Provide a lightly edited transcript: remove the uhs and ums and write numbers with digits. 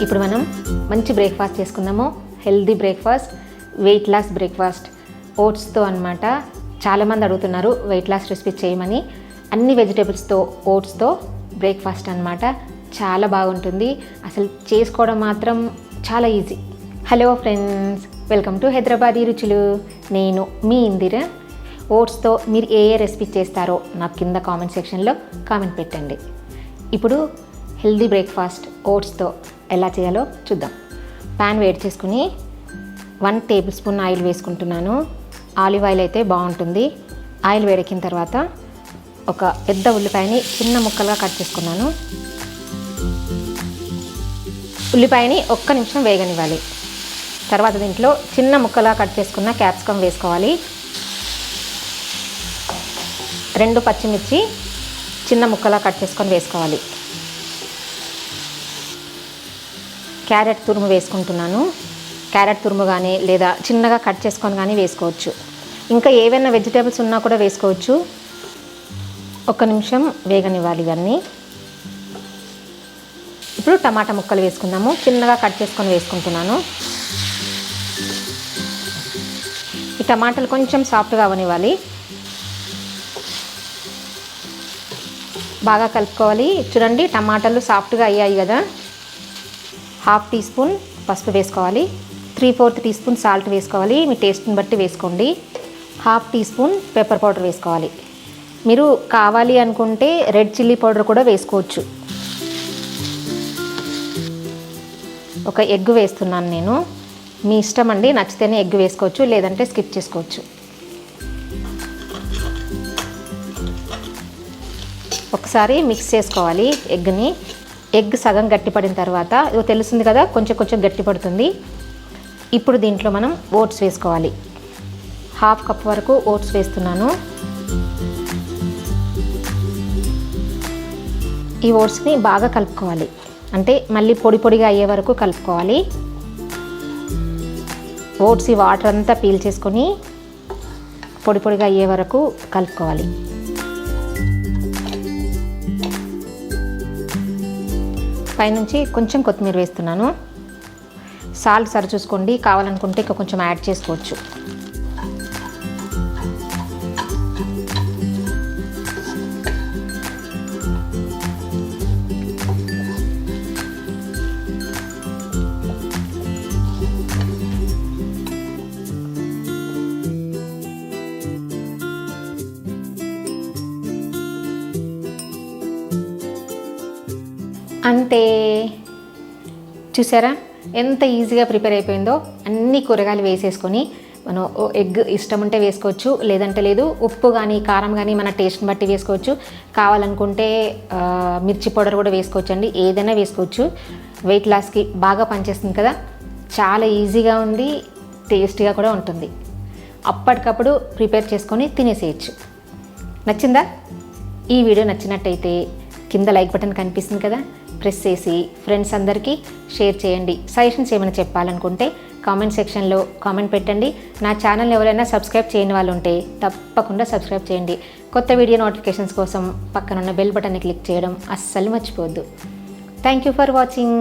ఇప్పుడు మనం మంచి బ్రేక్ఫాస్ట్ చేసుకుందాము. Healthy breakfast, weight loss breakfast ఓట్స్తో అన్నమాట. చాలామంది అడుగుతున్నారు వెయిట్ లాస్ రెసిపీ చేయమని. అన్ని వెజిటేబుల్స్తో ఓట్స్తో బ్రేక్ఫాస్ట్ అన్నమాట. చాలా బాగుంటుంది. అసలు చేసుకోవడం మాత్రం చాలా easy. Hello friends, welcome to Hyderabadi రుచులు. నేను మీ ఇందిర. ఓట్స్తో మీరు ఏ రెసిపీ చేస్తారో నాకు కింద కామెంట్ సెక్షన్లో కామెంట్ పెట్టండి. ఇప్పుడు హెల్దీ బ్రేక్ఫాస్ట్ ఓట్స్తో ఎలా చేయాలో చూద్దాం. ప్యాన్ వేడి చేసుకుని 1 టేబుల్ స్పూన్ ఆయిల్ వేసుకుంటున్నాను. ఆలివ్ ఆయిల్ అయితే బాగుంటుంది. ఆయిల్ వేడెక్కిన తర్వాత ఒక పెద్ద ఉల్లిపాయని చిన్న ముక్కలుగా కట్ చేసుకున్నాను. ఉల్లిపాయని 1 నిమిషం వేగనివ్వాలి. తర్వాత దీంట్లో చిన్న ముక్కలా కట్ చేసుకున్న క్యాప్సికమ్ వేసుకోవాలి. 2 పచ్చిమిర్చి చిన్న ముక్కలా కట్ చేసుకొని వేసుకోవాలి. క్యారెట్ తురుము వేసుకుంటున్నాను. క్యారెట్ తురుము కానీ లేదా చిన్నగా కట్ చేసుకొని కానీ వేసుకోవచ్చు. ఇంకా ఏవైనా వెజిటేబుల్స్ ఉన్నా కూడా వేసుకోవచ్చు. 1 నిమిషం వేగనివ్వాలి ఇవన్నీ. ఇప్పుడు టమాటా ముక్కలు వేసుకుందాము. చిన్నగా కట్ చేసుకొని వేసుకుంటున్నాను. ఈ టమాటాలు కొంచెం సాఫ్ట్గా అవనివ్వాలి. బాగా కలుపుకోవాలి. చూడండి, టమాటాలు సాఫ్ట్గా అయ్యాయి కదా. 1/2 టీ స్పూన్ పసుపు వేసుకోవాలి. 3/4 టీ స్పూన్ సాల్ట్ వేసుకోవాలి. మీ టేస్ట్ని బట్టి వేసుకోండి. 1/2 టీ స్పూన్ పెప్పర్ పౌడర్ వేసుకోవాలి. మీరు కావాలి అనుకుంటే రెడ్ చిల్లీ పౌడర్ కూడా వేసుకోవచ్చు. ఒక ఎగ్ వేస్తున్నాను నేను. మీ ఇష్టం అండి, నచ్చితేనే ఎగ్ వేసుకోవచ్చు, లేదంటే స్కిప్ చేసుకోవచ్చు. ఒకసారి మిక్స్ చేసుకోవాలి ఎగ్ని. ఎగ్ సగం గట్టిపడిన తర్వాత తెలుస్తుంది కదా, కొంచెం కొంచెం గట్టిపడుతుంది. ఇప్పుడు దీంట్లో మనం ఓట్స్ వేసుకోవాలి. 1/2 కప్ వరకు ఓట్స్ వేస్తున్నాను. ఈ ఓట్స్ని బాగా కలుపుకోవాలి. అంటే మళ్ళీ పొడి పొడిగా అయ్యే వరకు కలుపుకోవాలి. ఓట్స్ ఈ వాటర్ అంతా పీల్చేసుకొని పొడి పొడిగా అయ్యే వరకు కలుపుకోవాలి. పైనుంచి కొంచెం కొత్తిమీర వేస్తున్నాను. సాల్ట్ సరి చూసుకోండి, కావాలనుకుంటే ఇంకా కొంచెం యాడ్ చేసుకోవచ్చు. అంతే, చూసారా ఎంత ఈజీగా ప్రిపేర్ అయిపోయిందో. అన్ని కూరగాయలు వేసేసుకొని మనం ఎగ్ ఇష్టం ఉంటే వేసుకోవచ్చు, లేదంటే లేదు. ఉప్పు కానీ కారం కానీ మన టేస్ట్ని బట్టి వేసుకోవచ్చు. కావాలనుకుంటే మిర్చి పౌడర్ కూడా వేసుకోవచ్చు అండి. ఏదైనా వేసుకోవచ్చు. వెయిట్ లాస్కి బాగా పనిచేస్తుంది కదా. చాలా ఈజీగా ఉంది, టేస్టీగా కూడా ఉంటుంది. అప్పటికప్పుడు ప్రిపేర్ చేసుకొని తినేసేయచ్చు. నచ్చిందా? ఈ వీడియో నచ్చినట్టయితే కింద లైక్ బటన్ కనిపిస్తుంది కదా, ప్రెస్ చేసి ఫ్రెండ్స్ అందరికీ షేర్ చేయండి. సజెషన్స్ ఏమైనా చెప్పాలనుకుంటే కామెంట్ సెక్షన్లో కామెంట్ పెట్టండి. నా ఛానల్ ఎవరైనా సబ్స్క్రైబ్ చేయని వాళ్ళు ఉంటే తప్పకుండా సబ్స్క్రైబ్ చేయండి. కొత్త వీడియో నోటిఫికేషన్స్ కోసం పక్కనున్న బెల్ బటన్ని క్లిక్ చేయడం అస్సలు మర్చిపోవద్దు. Thank you for watching.